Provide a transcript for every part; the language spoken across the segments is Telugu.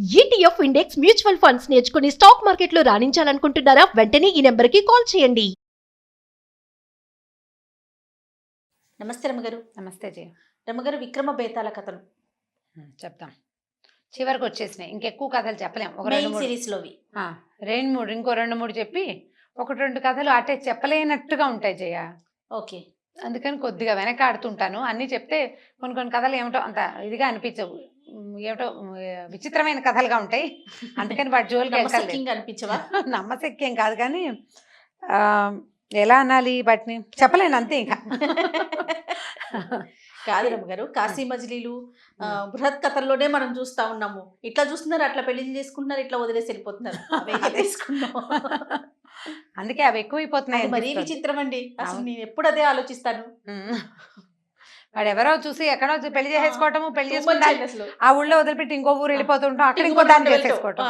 ఈటీఎఫ్ ఇండెక్స్ మ్యూచువల్ ఫండ్స్ నేర్చుకుని స్టాక్ మార్కెట్లో రాణించాలనుకుంటున్నారా? వెంటనే ఈ నెంబర్కి కాల్ చేయండి. నమస్తే రమ్మగారు. నమస్తే జయ. రమ్మగారు, విక్రమ బేతాల కథలు చెప్తాం. చివరికి వచ్చేసినాయి. ఇంకెక్కువ కథలు చెప్పలేం. ఒక మెయిన్ సిరీస్ లోవి రెండు మూడు ఇంకో 2-3 చెప్పి 1-2 కథలు అటే చెప్పలేనట్టుగా ఉంటాయి జయ. ఓకే. అందుకని కొద్దిగా వెనకాడుతుంటాను. అన్నీ చెప్తే కొన్ని కథలు ఏమిటో అంత ఇదిగా అనిపించవు, ఏమిటో విచిత్రమైన కథలుగా ఉంటాయి. అందుకని వాటి జోలికి అనిపించవా? నమ్మశక్యం కాదు కానీ ఎలా అనాలి వాటిని చెప్పలేను అంతే. ఇంకా కాదు రమ్మగారు, కాశీ మజిలీలు బృహత్ కథల్లోనే మనం చూస్తా ఉన్నాము. ఇట్లా చూస్తున్నారు, అట్లా పెళ్లి చేసుకుంటున్నారు, ఇట్లా వదిలేసి వెళ్ళిపోతున్నారు. అందుకే అవి ఎక్కువైపోతున్నాయి. మరీ విచిత్రం అండి. అసలు నేను ఎప్పుడు అదే ఆలోచిస్తాను. వాడు ఎవరో చూసి ఎక్కడో పెళ్లి చేసేసుకోవటము, పెళ్లి చేసుకుంటారు, ఆ ఊళ్ళో వదిలిపెట్టి ఇంకో ఊరు వెళ్ళిపోతుంటాం, అక్కడ ఇంకో దాన్ని చేసేసుకోవటం.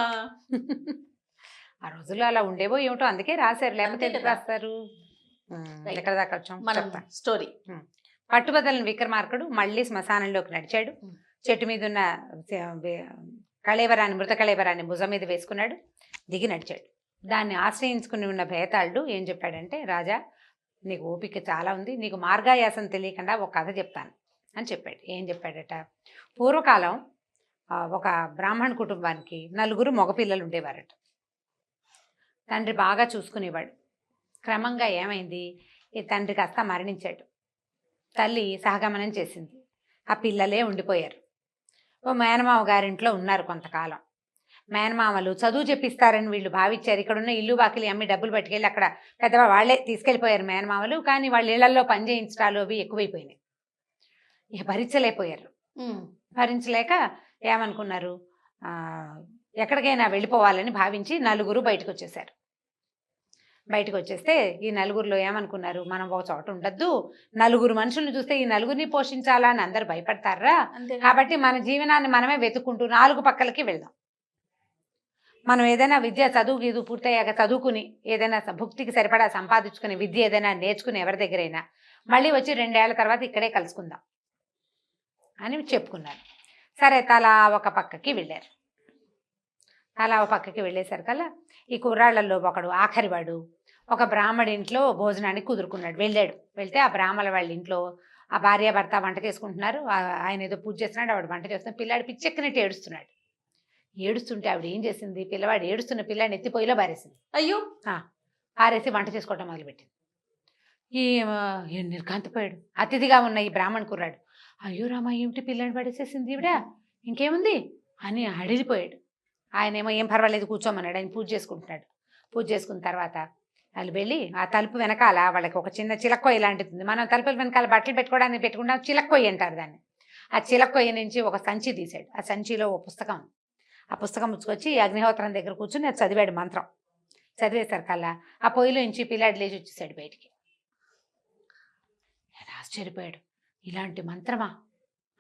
ఆ రోజుల్లో అలా ఉండేవో ఏమిటో, అందుకే రాశారు. లేకపోతే ఎందుకు రాస్తారు? ఎక్కడ దాకా వచ్చాం స్టోరీ. పట్టుబదలని విక్రమార్కుడు మళ్ళీ శ్మశానంలోకి నడిచాడు. చెట్టు మీద ఉన్న మృత కళేబరాన్ని భుజం మీద వేసుకున్నాడు, దిగి నడిచాడు. దాన్ని ఆశ్రయించుకుని ఉన్న భేతాళుడు ఏం చెప్పాడంటే, రాజా నీకు ఓపిక చాలా ఉంది, నీకు మార్గాయాసం తెలియకుండా ఒక కథ చెప్తాను అని చెప్పాడు. ఏం చెప్పాడట, పూర్వకాలం ఒక బ్రాహ్మణ కుటుంబానికి 4 మగపిల్లలు ఉండేవారట. తండ్రి బాగా చూసుకునేవాడు. క్రమంగా ఏమైంది, ఈ తండ్రి కాస్త మరణించాడు. తల్లి సహగమనం చేసింది. ఆ పిల్లలే ఉండిపోయారు. ఓ మేనమామ గారింట్లో ఉన్నారు కొంతకాలం. మేనమామలు చదువు చెప్పిస్తారని వీళ్ళు భావించారు. ఇక్కడున్న ఇల్లు బాకిలి అమ్మి డబ్బులు పట్టుకెళ్ళి అక్కడ వాళ్ళే తీసుకెళ్ళిపోయారు మేనమామలు. కానీ వాళ్ళ ఇళ్లలో పని చేయించడాలు అవి ఎక్కువైపోయినాయి. ఇక భరించలేకపోయారు. భరించలేక ఏమనుకున్నారు, ఎక్కడికైనా వెళ్ళిపోవాలని భావించి 4 బయటకు వచ్చేసారు. బయటకు వచ్చేస్తే ఈ 4 ఏమనుకున్నారు, మనం ఒక చోట ఉండద్దు, 4 మనుషులను చూస్తే ఈ 4 పోషించాలా అని అందరు భయపడతారా, కాబట్టి మన జీవనాన్ని మనమే వెతుక్కుంటూ 4 పక్కలకి వెళ్దాం. మనం ఏదైనా విద్య చదువు పూర్తయ్యాక చదువుకుని ఏదైనా భుక్తికి సరిపడా సంపాదించుకుని విద్య ఏదైనా నేర్చుకుని ఎవరి దగ్గరైనా మళ్ళీ వచ్చి 2 ఏళ్ల తర్వాత ఇక్కడే కలుసుకుందాం అని చెప్పుకున్నారు. సరే, తలా ఒక పక్కకి వెళ్ళారు. తలా ఒక పక్కకి వెళ్ళేసరికల్లా ఈ కుర్రాళ్లలో ఒకడు ఆఖరివాడు ఒక బ్రాహ్మడి ఇంట్లో భోజనానికి కుదురుకున్నాడు. వెళ్తే ఆ బ్రాహ్మణ వాళ్ళ ఇంట్లో ఆ భార్యాభర్త వంట చేసుకుంటున్నారు. ఆయన ఏదో పూజ చేస్తున్నాడు, ఆవిడ వంట చేస్తున్న పిల్లాడు పిచ్చెక్కినట్టు ఏడుస్తున్నాడు. ఏడుస్తుంటే ఆవిడ ఏం చేసింది, పిల్లవాడు ఏడుస్తున్న పిల్లాడిని ఎత్తి పొయ్యిలో పారేసింది. అయ్యో! పారేసి వంట చేసుకోవటం మొదలుపెట్టింది. ఈ నిర్కాంతపోయాడు. అతిథిగా ఉన్న ఈ బ్రాహ్మణ కుర్రాడు, అయ్యో రామా ఏమిటి పిల్లాడిని పడేసేసింది ఈవిడ, ఇంకేముంది అని అడిగిపోయాడు. ఆయన ఏమో ఏం పర్వాలేదు కూర్చోమన్నాడు. ఆయన పూజ చేసుకుంటున్నాడు. పూజ చేసుకున్న తర్వాత వాళ్ళు వెళ్ళి ఆ తలుపు వెనకాల వాళ్ళకి ఒక చిన్న చిలక్కొయ్య లాంటిది, మనం తలుపుల వెనకాల బట్టలు పెట్టుకోవడానికి పెట్టుకుంటాం, చిలక్కొయ్య అంటారు దాన్ని. ఆ చిలక్కొయ్య నుంచి ఒక సంచి తీశాడు. ఆ సంచిలో ఓ పుస్తకం, ఆ పుస్తకం ముచ్చుకొచ్చి అగ్నిహోత్రం దగ్గర కూర్చుని అది చదివాడు. మంత్రం చదివేసరికల్లా ఆ పొయ్యిలో నుంచి పిల్లాడి లేచి వచ్చేసాడు బయటికి. ఆశ్చర్యపోయాడు, ఇలాంటి మంత్రమా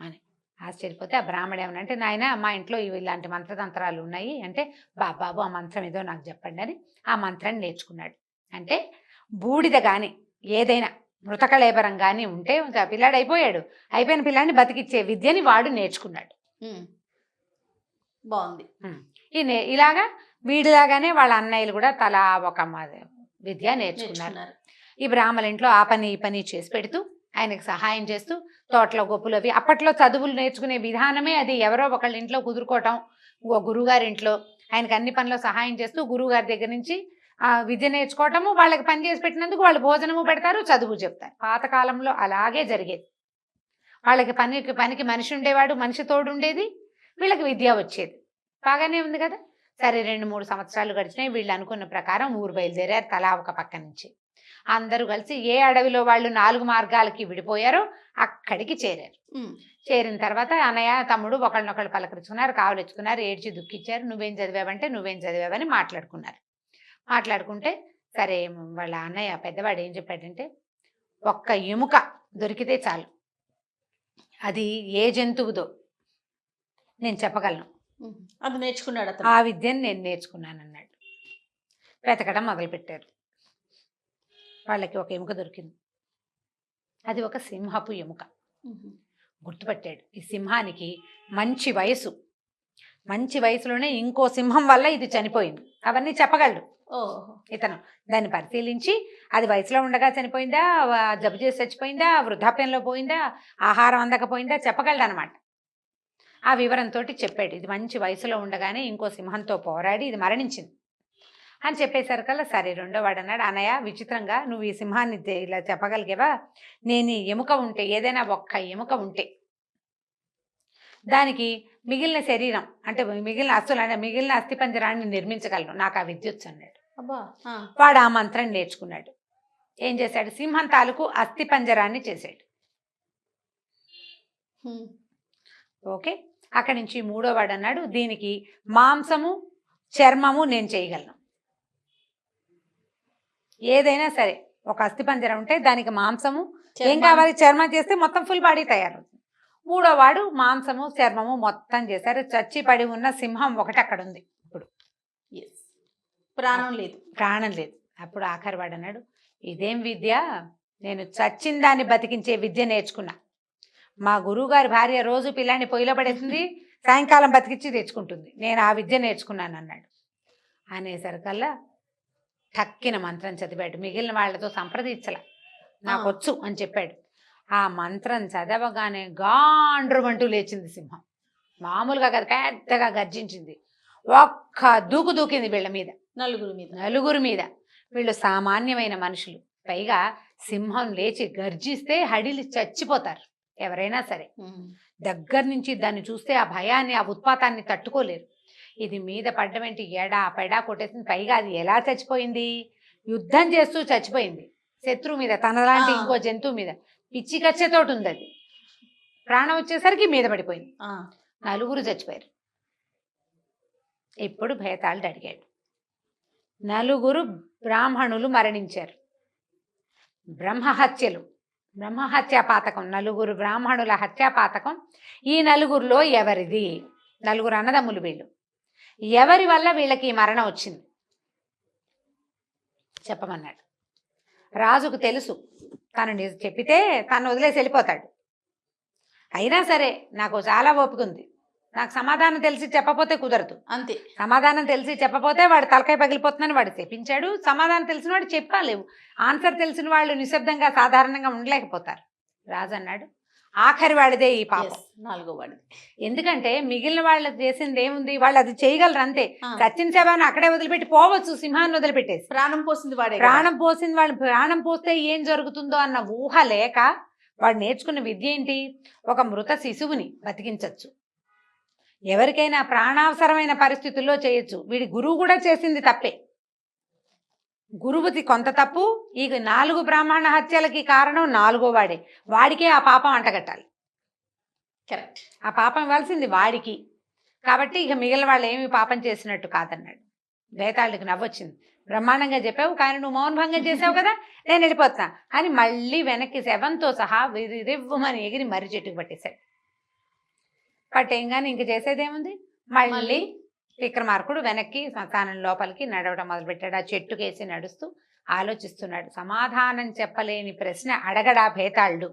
అని ఆశ్చర్యపోతే ఆ బ్రాహ్మడు ఏమనంటే, నాయన మా ఇంట్లో ఇలాంటి మంత్రతంత్రాలు ఉన్నాయి అంటే, బాబు ఆ మంత్రం ఏదో నాకు చెప్పండి అని ఆ మంత్రాన్ని నేర్చుకున్నాడు. అంటే బూడిద కానీ ఏదైనా మృతకళేబరం కానీ ఉంటే పిల్లాడు అయిపోయిన పిల్లాడిని బతికిచ్చే విద్యని వాడు నేర్చుకున్నాడు. బాగుంది. ఇలాగా వీడిలాగానే వాళ్ళ అన్నయ్యలు కూడా తలా ఒక విద్య నేర్చుకున్నారు. ఈ బ్రాహ్మణ ఇంట్లో ఆ పని ఈ పని చేసి పెడుతూ ఆయనకు సహాయం చేస్తూ తోటలో గొప్పలు అవి, అప్పట్లో చదువులు నేర్చుకునే విధానమే అది. ఎవరో ఒకళ్ళ ఇంట్లో కుదురుకోవటం, గురువుగారి ఇంట్లో ఆయనకు అన్ని పనిలో సహాయం చేస్తూ గురువుగారి దగ్గర నుంచి విద్య నేర్చుకోవటము, వాళ్ళకి పని చేసి పెట్టినందుకు వాళ్ళు భోజనము పెడతారు, చదువు చెప్తారు. పాతకాలంలో అలాగే జరిగేది. వాళ్ళకి పనికి మనిషి ఉండేవాడు, మనిషి తోడు ఉండేది, వీళ్ళకి విద్య వచ్చేది. బాగానే ఉంది కదా. సరే, 2-3 సంవత్సరాలు గడిచినాయి. వీళ్ళు అనుకున్న ప్రకారం ఊరు బయలుదేరారు. తలా ఒక పక్క నుంచి అందరూ కలిసి ఏ అడవిలో వాళ్ళు 4 మార్గాలకి విడిపోయారో అక్కడికి చేరారు. చేరిన తర్వాత అన్నయ్య తమ్ముడు ఒకళ్ళనొకళ్ళు పలకరించుకున్నారు, కావలిచ్చుకున్నారు, ఏడ్చి దుఃఖించారు. నువ్వేం చదివావంటే నువ్వేం చదివావని మాట్లాడుకుంటే సరే, వాళ్ళ అన్నయ్య పెద్దవాడు ఏం చెప్పాడంటే, ఒక్క ఎముక దొరికితే చాలు, అది ఏ జంతువుదో నేను చెప్పగలను, అది నేర్చుకున్నాడు, ఆ విద్యను నేను నేర్చుకున్నాను అన్నాడు. వెతకడం మొదలుపెట్టారు. వాళ్ళకి ఒక ఎముక దొరికింది. అది ఒక సింహపు ఎముక. గుర్తుపట్టాడు, ఈ సింహానికి మంచి వయసు, మంచి వయసులోనే ఇంకో సింహం వల్ల ఇది చనిపోయింది, అవన్నీ చెప్పగలడు ఓహో. ఇతను. దాన్ని పరిశీలించి అది వయసులో ఉండగా చనిపోయిందా, జబ్బు చేసి చచ్చిపోయిందా, వృద్ధాప్యంలో పోయిందా, ఆహారం అందకపోయిందా చెప్పగలడు అనమాట. ఆ వివరంతో చెప్పాడు, ఇది మంచి వయసులో ఉండగానే ఇంకో సింహంతో పోరాడి ఇది మరణించింది అని చెప్పేసరికల్లా సరే రెండో వాడు అన్నాడు, అన్నయ్య విచిత్రంగా నువ్వు ఈ సింహాన్ని ఇలా చెప్పగలిగేవా, నేను ఈ ఎముక ఉంటే ఏదైనా ఒక్క ఎముక ఉంటే దానికి మిగిలిన శరీరం అంటే మిగిలిన అస్థిపంజరాన్ని నిర్మించగలను, నాకు ఆ విద్యుత్ అన్నాడు. అబ్బా. వాడు ఆ మంత్రం నేర్చుకున్నాడు. ఏం చేశాడు, సింహం తాలూకు అస్థిపంజరాన్ని చేశాడు. ఓకే, అక్కడి నుంచి మూడో వాడు అన్నాడు, దీనికి మాంసము చర్మము నేను చేయగలను, ఏదైనా సరే ఒక అస్థిపంజరం ఉంటే దానికి మాంసము ఏం కావాలి, చర్మం చేస్తే మొత్తం ఫుల్ బాడీ తయారవుతుంది. మూడో వాడు మాంసము చర్మము మొత్తం చేశారు. చచ్చి పడి ఉన్న సింహం ఒకటి అక్కడ ఉంది, ఇప్పుడు ప్రాణం లేదు. అప్పుడు ఆఖరి వాడు అన్నాడు, ఇదేం విద్య, నేను చచ్చిన దాన్ని బతికించే విద్య నేర్చుకున్నా, మా గురువుగారి భార్య రోజు పిల్లాన్ని పొయ్యిలో పడేస్తుంది, సాయంకాలం బతికించి తెచ్చుకుంటుంది, నేను ఆ విద్య నేర్చుకున్నాను అన్నాడు. అనేసరికల్లా టక్కిన మంత్రం చదివాడు, మిగిలిన వాళ్ళతో సంప్రదించల, నాకు వచ్చు అని చెప్పాడు. ఆ మంత్రం చదవగానే గాండ్రుమంటూ లేచింది సింహం, మామూలుగా కాదు పెద్దగా గర్జించింది, ఒక్క దూకింది వీళ్ళ మీద, నలుగురు మీద. వీళ్ళు సామాన్యమైన మనుషులు, పైగా సింహం లేచి గర్జిస్తే హడిలి చచ్చిపోతారు ఎవరైనా సరే. దగ్గర నుంచి దాన్ని చూస్తే ఆ భయాన్ని ఆ ఉత్పాతాన్ని తట్టుకోలేరు. ఇది మీద పడ్డమేంటి ఎడా పెడా కొట్టేసింది. పైగా అది ఎలా చచ్చిపోయింది, యుద్ధం చేస్తూ చచ్చిపోయింది, శత్రువు మీద, తనలాంటి ఇంకో జంతువు మీద. పిచ్చి కచ్చేతోటి ఉంది అది. ప్రాణం వచ్చేసరికి మీద పడిపోయింది, నలుగురు చచ్చిపోయారు. ఇప్పుడు భేతాళుడు అడిగాడు, నలుగురు బ్రాహ్మణులు మరణించారు, బ్రహ్మహత్యా పాతకం, నలుగురు బ్రాహ్మణుల హత్యా పాతకం ఈ నలుగురిలో ఎవరిది, నలుగురు అన్నదమ్ములు వీళ్ళు, ఎవరి వల్ల వీళ్ళకి ఈ మరణం వచ్చింది చెప్పమన్నాడు. రాజుకు తెలుసు, తను చెప్పితే తను వదిలేసి వెళ్ళిపోతాడు. అయినా సరే నాకు చాలా ఓపిక ఉంది, నాకు సమాధానం తెలిసి చెప్పపోతే కుదరదు అంతే. సమాధానం తెలిసి చెప్పపోతే వాడు తలకాయ పగిలిపోతుందని వాడు చెప్పించాడు. సమాధానం తెలిసిన వాడు చెప్పాలేవు, ఆన్సర్ తెలిసిన వాళ్ళు నిశ్శబ్దంగా సాధారణంగా ఉండలేకపోతారు. రాజు అన్నాడు, ఆఖరి వాడిదే ఈ పాపం, నాలుగో వాడిది. ఎందుకంటే మిగిలిన వాళ్ళు చేసింది ఏముంది, వాళ్ళు అది చేయగలరు అంతే. సచిన్ శవాన్ని అక్కడే వదిలిపెట్టి పోవచ్చు, సింహాన్ని వదిలిపెట్టేసి. ప్రాణం పోసింది వాడే, వాళ్ళు ప్రాణం పోస్తే ఏం జరుగుతుందో అన్న ఊహ లేక వాడు నేర్చుకున్న విద్య ఏంటి, ఒక మృత శిశువుని బతికించవచ్చు, ఎవరికైనా ప్రాణావసరమైన పరిస్థితుల్లో చేయొచ్చు. వీడి గురువు కూడా చేసింది తప్పే, గురువుది కొంత తప్పు. ఈ 4 బ్రాహ్మణ హత్యలకి కారణం 4గో వాడే, వాడికే ఆ పాపం అంటగట్టాలి. కరెక్ట్, ఆ పాపం ఇవ్వాల్సింది వాడికి. కాబట్టి ఇక మిగిలిన వాళ్ళు ఏమి పాపం చేసినట్టు కాదన్నాడు. భేతాళుడికి నవ్వొచ్చింది, బ్రహ్మాండంగా చెప్పావు, కానీ నువ్వు మౌనభంగం చేసావు కదా, నేను వెళ్ళిపోతున్నా అని మళ్ళీ వెనక్కి శవంతో సహా రివ్వుమని ఎగిరి మర్రి చెట్టుకు పట్టేశాడు. పట్టేయంగానే ఇంక చేసేదేముంది, మళ్ళీ విక్రమార్కుడు వెనక్కి శ్మశానం లోపలికి నడవడం మొదలుపెట్టాడు. ఆ చెట్టుకేసి నడుస్తూ ఆలోచిస్తున్నాడు. సమాధానం చెప్పలేని ప్రశ్న అడగడా భేతాళుడు,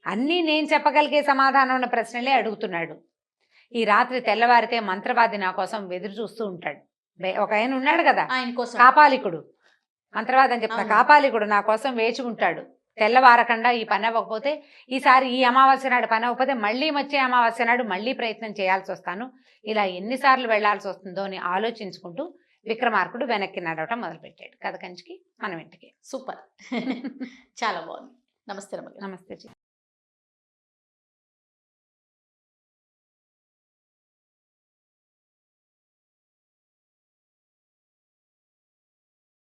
అన్నీ నేను చెప్పగలిగే సమాధానం ఉన్న ప్రశ్నలే అడుగుతున్నాడు. ఈ రాత్రి తెల్లవారితే మంత్రవాది నా కోసం ఎదురు చూస్తూ ఉంటాడు. ఒక ఆయన ఉన్నాడు కదా, ఆయన కోసం కాపాలికుడు, మంత్రవాది అని చెప్తా, కాపాలికుడు నా కోసం వేచి ఉంటాడు. తెల్లవారకుండా ఈ పని అవ్వకపోతే, ఈసారి ఈ అమావాస్య నాడు పని అవ్వకపోతే మళ్ళీ వచ్చే అమావాస్య నాడు మళ్ళీ ప్రయత్నం చేయాల్సి వస్తాను, ఇలా ఎన్నిసార్లు వెళ్లాల్సి వస్తుందో అని ఆలోచించుకుంటూ విక్రమార్కుడు వెనక్కి నడవటం మొదలుపెట్టాడు. కథ కంచికి మనం ఇంటికి. సూపర్, చాలా బాగుంది. నమస్తే. నమస్తే.